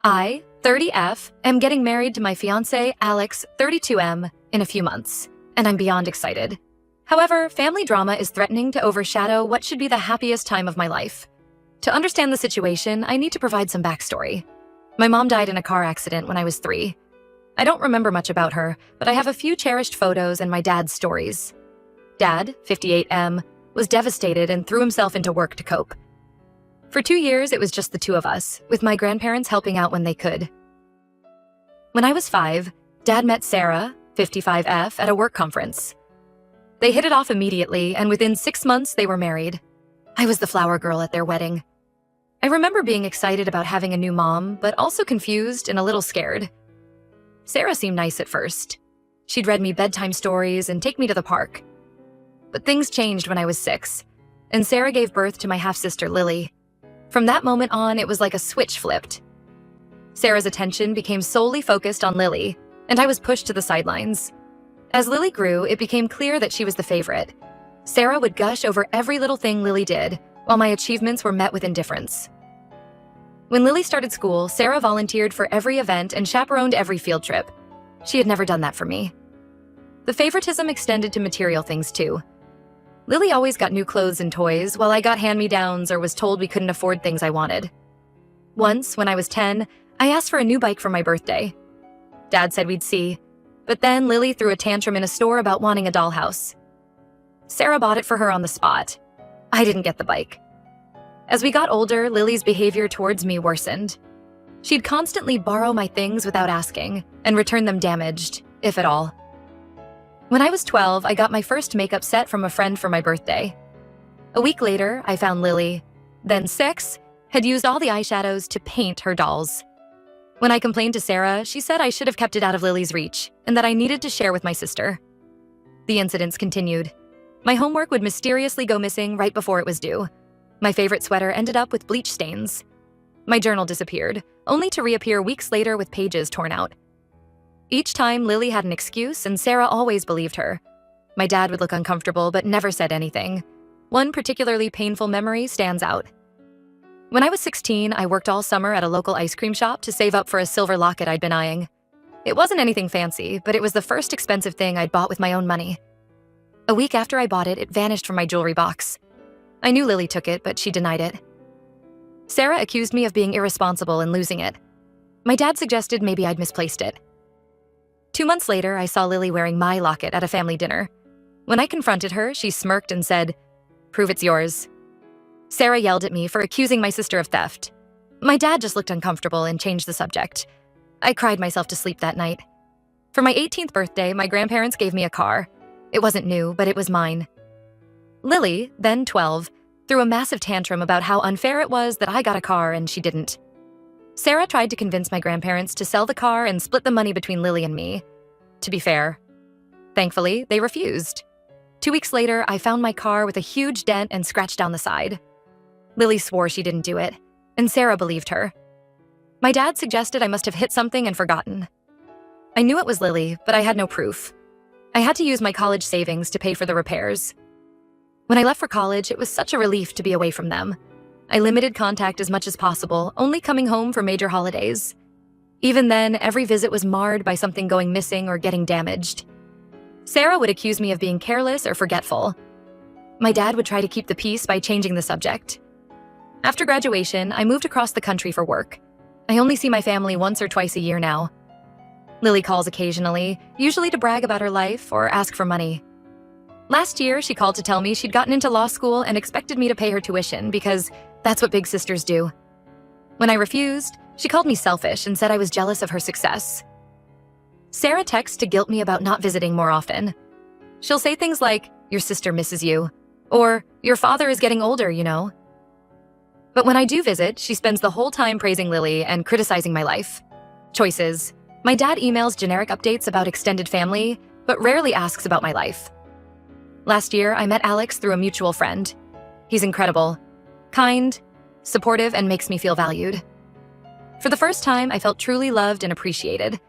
I, 30F, am getting married to my fiancé, Alex, 32M, in a few months, and I'm beyond excited. However, family drama is threatening to overshadow what should be the happiest time of my life. To understand the situation, I need to provide some backstory. My mom died in a car accident when I was 3. I don't remember much about her, but I have a few cherished photos and my dad's stories. Dad, 58M, was devastated and threw himself into work to cope. For 2 years, it was just the two of us, with my grandparents helping out when they could. When I was 5, Dad met Sarah, 55F, at a work conference. They hit it off immediately, and within 6 months, they were married. I was the flower girl at their wedding. I remember being excited about having a new mom, but also confused and a little scared. Sarah seemed nice at first. She'd read me bedtime stories and take me to the park. But things changed when I was 6, and Sarah gave birth to my half-sister Lily. From that moment on, it was like a switch flipped. Sarah's attention became solely focused on Lily, and I was pushed to the sidelines. As Lily grew, it became clear that she was the favorite. Sarah would gush over every little thing Lily did, while my achievements were met with indifference. When Lily started school, Sarah volunteered for every event and chaperoned every field trip. She had never done that for me. The favoritism extended to material things too. Lily always got new clothes and toys, while I got hand-me-downs or was told we couldn't afford things I wanted. Once, when I was 10, I asked for a new bike for my birthday. Dad said we'd see, but then Lily threw a tantrum in a store about wanting a dollhouse. Sarah bought it for her on the spot. I didn't get the bike. As we got older, Lily's behavior towards me worsened. She'd constantly borrow my things without asking, and return them damaged, if at all. When I was 12, I got my first makeup set from a friend for my birthday. A week later, I found Lily, then 6, had used all the eyeshadows to paint her dolls. When I complained to Sarah, she said I should have kept it out of Lily's reach, and that I needed to share with my sister. The incidents continued. My homework would mysteriously go missing right before it was due. My favorite sweater ended up with bleach stains. My journal disappeared, only to reappear weeks later with pages torn out. Each time, Lily had an excuse, and Sarah always believed her. My dad would look uncomfortable but never said anything. One particularly painful memory stands out. When I was 16, I worked all summer at a local ice cream shop to save up for a silver locket I'd been eyeing. It wasn't anything fancy, but it was the first expensive thing I'd bought with my own money. A week after I bought it, it vanished from my jewelry box. I knew Lily took it, but she denied it. Sarah accused me of being irresponsible and losing it. My dad suggested maybe I'd misplaced it. 2 months later, I saw Lily wearing my locket at a family dinner. When I confronted her, she smirked and said, "Prove it's yours." Sarah yelled at me for accusing my sister of theft. My dad just looked uncomfortable and changed the subject. I cried myself to sleep that night. For my 18th birthday, my grandparents gave me a car. It wasn't new, but it was mine. Lily, then 12, threw a massive tantrum about how unfair it was that I got a car and she didn't. Sarah tried to convince my grandparents to sell the car and split the money between Lily and me. To be fair. Thankfully, they refused. 2 weeks later, I found my car with a huge dent and scratch down the side. Lily swore she didn't do it, and Sarah believed her. My dad suggested I must have hit something and forgotten. I knew it was Lily, but I had no proof. I had to use my college savings to pay for the repairs. When I left for college, it was such a relief to be away from them. I limited contact as much as possible, only coming home for major holidays. Even then, every visit was marred by something going missing or getting damaged. Sarah would accuse me of being careless or forgetful. My dad would try to keep the peace by changing the subject. After graduation, I moved across the country for work. I only see my family once or twice a year now. Lily calls occasionally, usually to brag about her life or ask for money. Last year, she called to tell me she'd gotten into law school and expected me to pay her tuition because that's what big sisters do. When I refused, she called me selfish and said I was jealous of her success. Sarah texts to guilt me about not visiting more often. She'll say things like, "Your sister misses you," or "Your father is getting older, you know." But when I do visit, she spends the whole time praising Lily and criticizing my life. Choices. My dad emails generic updates about extended family, but rarely asks about my life. Last year, I met Alex through a mutual friend. He's incredible, kind, supportive, and makes me feel valued. For the first time, I felt truly loved and appreciated.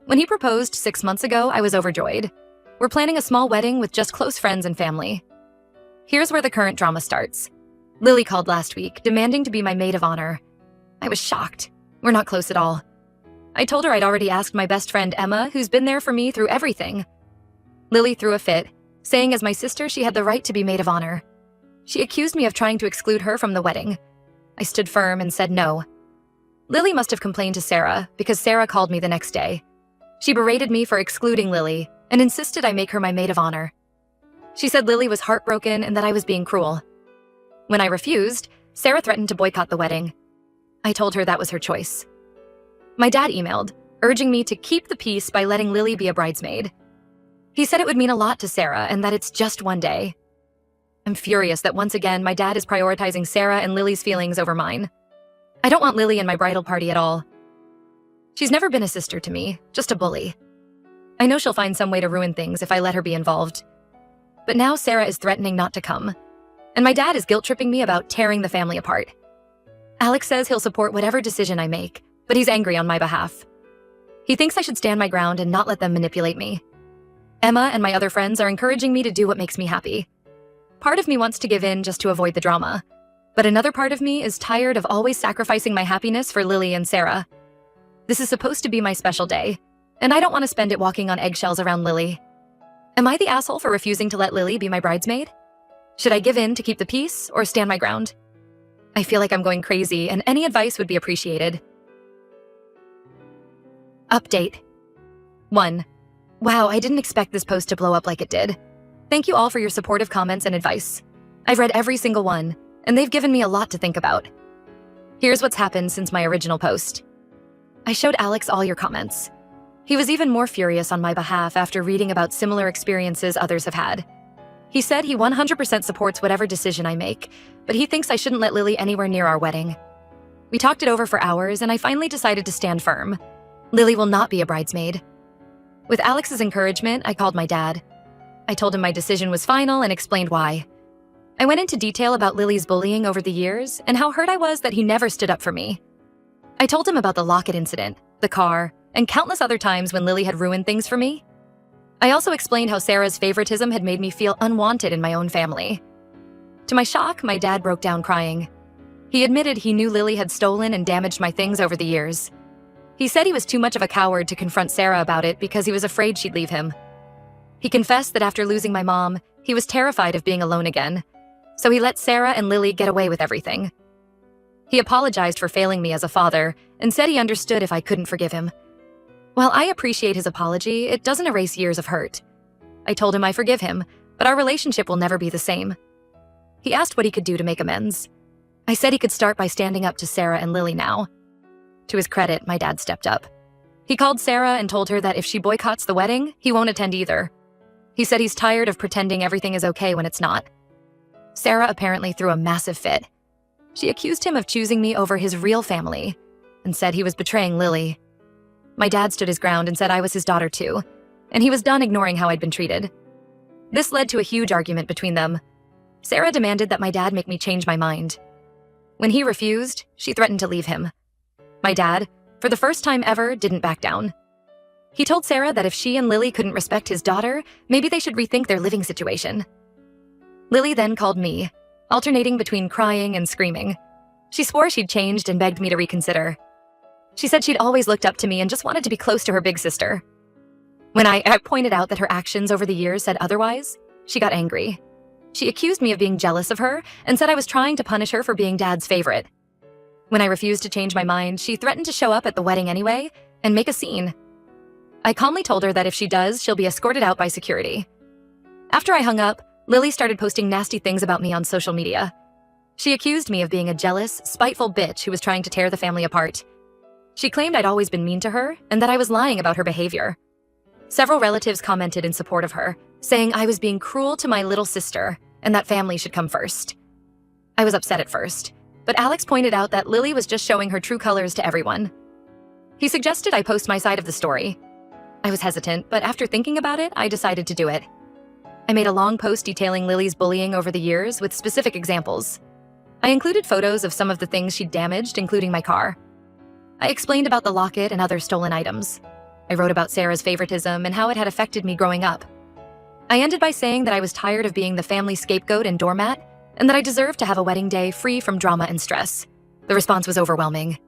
When he proposed 6 months ago, I was overjoyed. We're planning a small wedding with just close friends and family. Here's where the current drama starts. Lily called last week, demanding to be my maid of honor. I was shocked. We're not close at all. I told her I'd already asked my best friend Emma, who's been there for me through everything. Lily threw a fit, saying as my sister she had the right to be maid of honor. She accused me of trying to exclude her from the wedding. I stood firm and said no. Lily must have complained to Sarah because Sarah called me the next day. She berated me for excluding Lily and insisted I make her my maid of honor. She said Lily was heartbroken and that I was being cruel. When I refused, Sarah threatened to boycott the wedding. I told her that was her choice. My dad emailed, urging me to keep the peace by letting Lily be a bridesmaid. He said it would mean a lot to Sarah and that it's just one day. I'm furious that once again my dad is prioritizing Sarah and Lily's feelings over mine. I don't want Lily in my bridal party at all. She's never been a sister to me, just a bully. I know she'll find some way to ruin things if I let her be involved. But now Sarah is threatening not to come, and my dad is guilt-tripping me about tearing the family apart. Alex says he'll support whatever decision I make, but he's angry on my behalf. He thinks I should stand my ground and not let them manipulate me. Emma and my other friends are encouraging me to do what makes me happy. Part of me wants to give in just to avoid the drama, but another part of me is tired of always sacrificing my happiness for Lily and Sarah. This is supposed to be my special day, and I don't want to spend it walking on eggshells around Lily. Am I the asshole for refusing to let Lily be my bridesmaid? Should I give in to keep the peace or stand my ground? I feel like I'm going crazy, and any advice would be appreciated. Update 1. Wow, I didn't expect this post to blow up like it did. Thank you all for your supportive comments and advice. I've read every single one, and they've given me a lot to think about. Here's what's happened since my original post. I showed Alex all your comments. He was even more furious on my behalf after reading about similar experiences others have had. He said he 100% supports whatever decision I make, but he thinks I shouldn't let Lily anywhere near our wedding. We talked it over for hours, and I finally decided to stand firm. Lily will not be a bridesmaid. With Alex's encouragement, I called my dad. I told him my decision was final and explained why. I went into detail about Lily's bullying over the years and how hurt I was that he never stood up for me. I told him about the locket incident, the car, and countless other times when Lily had ruined things for me. I also explained how Sarah's favoritism had made me feel unwanted in my own family. To my shock, my dad broke down crying. He admitted he knew Lily had stolen and damaged my things over the years. He said he was too much of a coward to confront Sarah about it because he was afraid she'd leave him. He confessed that after losing my mom, he was terrified of being alone again, so he let Sarah and Lily get away with everything. He apologized for failing me as a father and said he understood if I couldn't forgive him. While I appreciate his apology, it doesn't erase years of hurt. I told him I forgive him, but our relationship will never be the same. He asked what he could do to make amends. I said he could start by standing up to Sarah and Lily now. To his credit, my dad stepped up. He called Sarah and told her that if she boycotts the wedding, he won't attend either. He said he's tired of pretending everything is okay when it's not. Sarah apparently threw a massive fit. She accused him of choosing me over his real family and said he was betraying Lily. My dad stood his ground and said I was his daughter too, and he was done ignoring how I'd been treated. This led to a huge argument between them. Sarah demanded that my dad make me change my mind. When he refused, she threatened to leave him. My dad, for the first time ever, didn't back down. He told Sarah that if she and Lily couldn't respect his daughter, maybe they should rethink their living situation. Lily then called me, alternating between crying and screaming. She swore she'd changed and begged me to reconsider. She said she'd always looked up to me and just wanted to be close to her big sister. When I pointed out that her actions over the years said otherwise, she got angry. She accused me of being jealous of her and said I was trying to punish her for being Dad's favorite. When I refused to change my mind, she threatened to show up at the wedding anyway and make a scene. I calmly told her that if she does, she'll be escorted out by security. After I hung up, Lily started posting nasty things about me on social media. She accused me of being a jealous, spiteful bitch who was trying to tear the family apart. She claimed I'd always been mean to her and that I was lying about her behavior. Several relatives commented in support of her, saying I was being cruel to my little sister and that family should come first. I was upset at first, but Alex pointed out that Lily was just showing her true colors to everyone. He suggested I post my side of the story. I was hesitant, but after thinking about it, I decided to do it. I made a long post detailing Lily's bullying over the years with specific examples. I included photos of some of the things she'd damaged, including my car. I explained about the locket and other stolen items. I wrote about Sarah's favoritism and how it had affected me growing up. I ended by saying that I was tired of being the family scapegoat and doormat, and that I deserved to have a wedding day free from drama and stress. The response was overwhelming.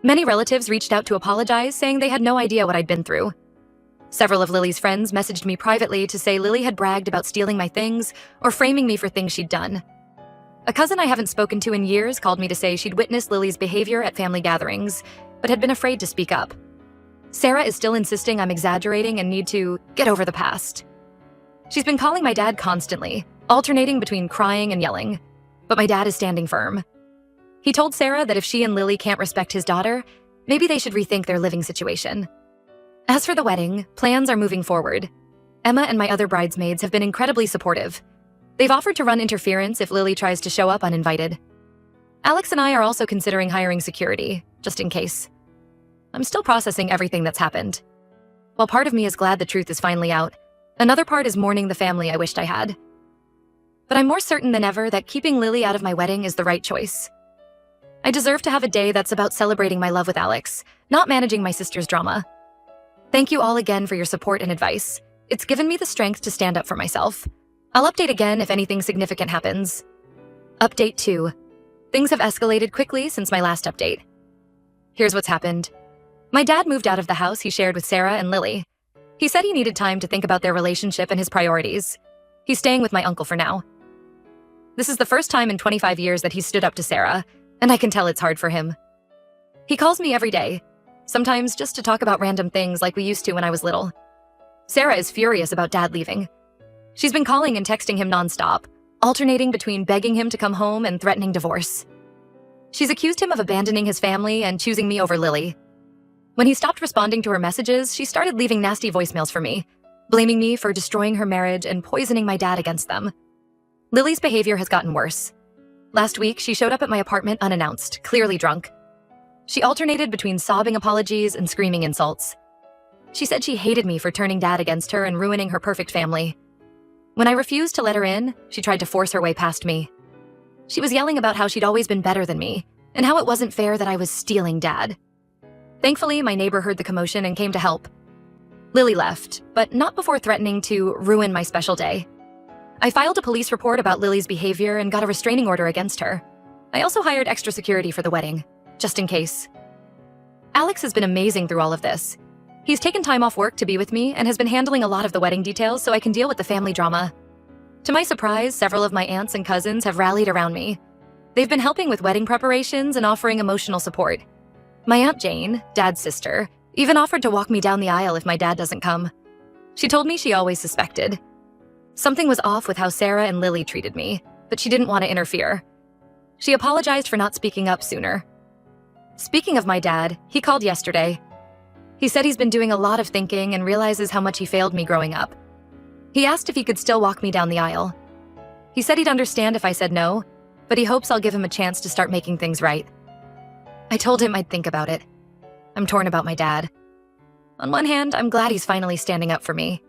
Many relatives reached out to apologize, saying they had no idea what I'd been through. Several of Lily's friends messaged me privately to say Lily had bragged about stealing my things or framing me for things she'd done. A cousin I haven't spoken to in years called me to say she'd witnessed Lily's behavior at family gatherings, but had been afraid to speak up. Sarah is still insisting I'm exaggerating and need to get over the past. She's been calling my dad constantly, alternating between crying and yelling, but my dad is standing firm. He told Sarah that if she and Lily can't respect his daughter, maybe they should rethink their living situation. As for the wedding, plans are moving forward. Emma and my other bridesmaids have been incredibly supportive. They've offered to run interference if Lily tries to show up uninvited. Alex and I are also considering hiring security, just in case. I'm still processing everything that's happened. While part of me is glad the truth is finally out, another part is mourning the family I wished I had. But I'm more certain than ever that keeping Lily out of my wedding is the right choice. I deserve to have a day that's about celebrating my love with Alex, not managing my sister's drama. Thank you all again for your support and advice. It's given me the strength to stand up for myself. I'll update again if anything significant happens. Update 2. Things have escalated quickly since my last update. Here's what's happened. My dad moved out of the house he shared with Sarah and Lily. He said he needed time to think about their relationship and his priorities. He's staying with my uncle for now. This is the first time in 25 years that he's stood up to Sarah, and I can tell it's hard for him. He calls me every day, sometimes just to talk about random things like we used to when I was little. Sarah is furious about Dad leaving. She's been calling and texting him nonstop, alternating between begging him to come home and threatening divorce. She's accused him of abandoning his family and choosing me over Lily. When he stopped responding to her messages, she started leaving nasty voicemails for me, blaming me for destroying her marriage and poisoning my dad against them. Lily's behavior has gotten worse. Last week, she showed up at my apartment unannounced, clearly drunk. She alternated between sobbing apologies and screaming insults. She said she hated me for turning Dad against her and ruining her perfect family. When I refused to let her in, she tried to force her way past me. She was yelling about how she'd always been better than me, and how it wasn't fair that I was stealing Dad. Thankfully, my neighbor heard the commotion and came to help. Lily left, but not before threatening to ruin my special day. I filed a police report about Lily's behavior and got a restraining order against her. I also hired extra security for the wedding, just in case. Alex has been amazing through all of this. He's taken time off work to be with me and has been handling a lot of the wedding details so I can deal with the family drama. To my surprise, several of my aunts and cousins have rallied around me. They've been helping with wedding preparations and offering emotional support. My Aunt Jane, Dad's sister, even offered to walk me down the aisle if my dad doesn't come. She told me she always suspected. Something was off with how Sarah and Lily treated me, but she didn't want to interfere. She apologized for not speaking up sooner. Speaking of my dad, he called yesterday. He said he's been doing a lot of thinking and realizes how much he failed me growing up. He asked if he could still walk me down the aisle. He said he'd understand if I said no, but he hopes I'll give him a chance to start making things right. I told him I'd think about it. I'm torn about my dad. On one hand, I'm glad he's finally standing up for me.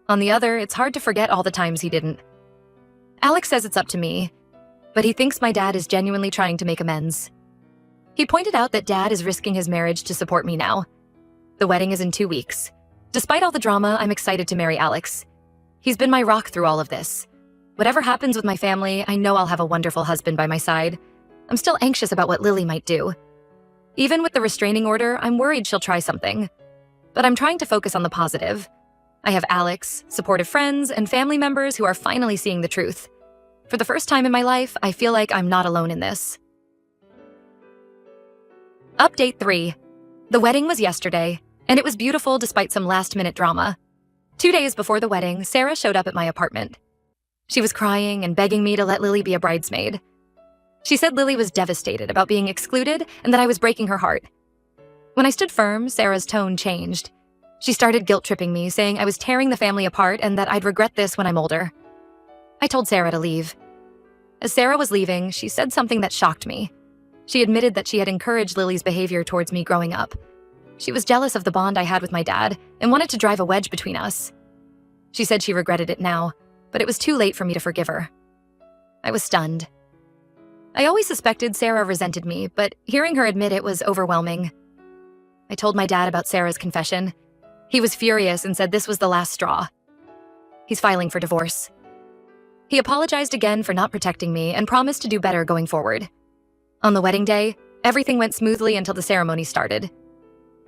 On the other, it's hard to forget all the times he didn't. Alex says it's up to me, but he thinks my dad is genuinely trying to make amends. He pointed out that Dad is risking his marriage to support me now. The wedding is in 2 weeks. Despite all the drama, I'm excited to marry Alex. He's been my rock through all of this. Whatever happens with my family, I know I'll have a wonderful husband by my side. I'm still anxious about what Lily might do. Even with the restraining order, I'm worried she'll try something. But I'm trying to focus on the positive. I have Alex, supportive friends, and family members who are finally seeing the truth. For the first time in my life, I feel like I'm not alone in this. Update 3. The wedding was yesterday, and it was beautiful despite some last-minute drama. 2 days before the wedding, Sarah showed up at my apartment. She was crying and begging me to let Lily be a bridesmaid. She said Lily was devastated about being excluded and that I was breaking her heart. When I stood firm, Sarah's tone changed. She started guilt-tripping me, saying I was tearing the family apart and that I'd regret this when I'm older. I told Sarah to leave. As Sarah was leaving, she said something that shocked me. She admitted that she had encouraged Lily's behavior towards me growing up. She was jealous of the bond I had with my dad and wanted to drive a wedge between us. She said she regretted it now, but it was too late for me to forgive her. I was stunned. I always suspected Sarah resented me, but hearing her admit it was overwhelming. I told my dad about Sarah's confession. He was furious and said this was the last straw. He's filing for divorce. He apologized again for not protecting me and promised to do better going forward. On the wedding day, Everything went smoothly until the ceremony started.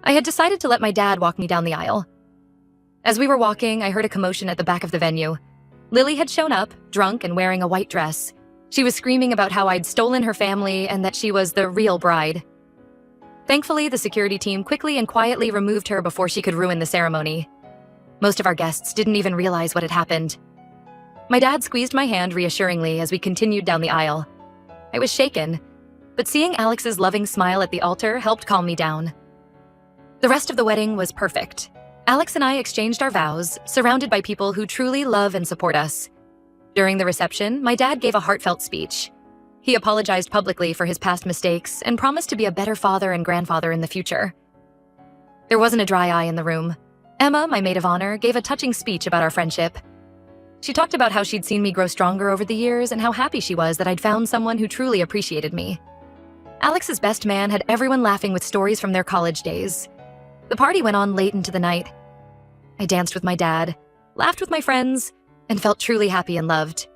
I had decided to let my dad walk me down the aisle. As we were walking, I heard a commotion at the back of the venue. Lily had shown up, drunk and wearing a white dress. She was screaming about how I'd stolen her family and that she was the real bride. Thankfully, the security team quickly and quietly removed her before she could ruin the ceremony. Most of our guests didn't even realize what had happened. My dad squeezed my hand reassuringly as we continued down the aisle. I was shaken, but seeing Alex's loving smile at the altar helped calm me down. The rest of the wedding was perfect. Alex and I exchanged our vows, surrounded by people who truly love and support us. During the reception, my dad gave a heartfelt speech. He apologized publicly for his past mistakes and promised to be a better father and grandfather in the future. There wasn't a dry eye in the room. Emma, my maid of honor, gave a touching speech about our friendship. She talked about how she'd seen me grow stronger over the years and how happy she was that I'd found someone who truly appreciated me. Alex's best man had everyone laughing with stories from their college days. The party went on late into the night. I danced with my dad, laughed with my friends, and felt truly happy and loved.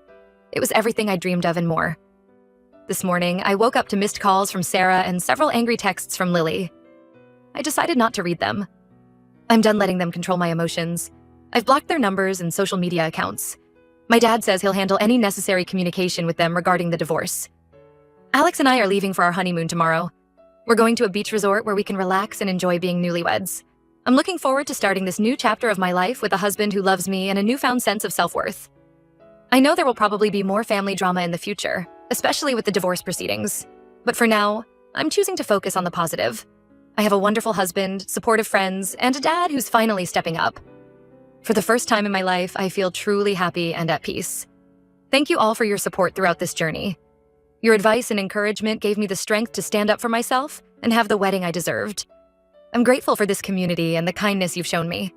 It was everything I dreamed of and more. This morning, I woke up to missed calls from Sarah and several angry texts from Lily. I decided not to read them. I'm done letting them control my emotions. I've blocked their numbers and social media accounts. My dad says he'll handle any necessary communication with them regarding the divorce. Alex and I are leaving for our honeymoon tomorrow. We're going to a beach resort where we can relax and enjoy being newlyweds. I'm looking forward to starting this new chapter of my life with a husband who loves me and a newfound sense of self-worth. I know there will probably be more family drama in the future, especially with the divorce proceedings. But for now, I'm choosing to focus on the positive. I have a wonderful husband, supportive friends, and a dad who's finally stepping up. For the first time in my life, I feel truly happy and at peace. Thank you all for your support throughout this journey. Your advice and encouragement gave me the strength to stand up for myself and have the wedding I deserved. I'm grateful for this community and the kindness you've shown me.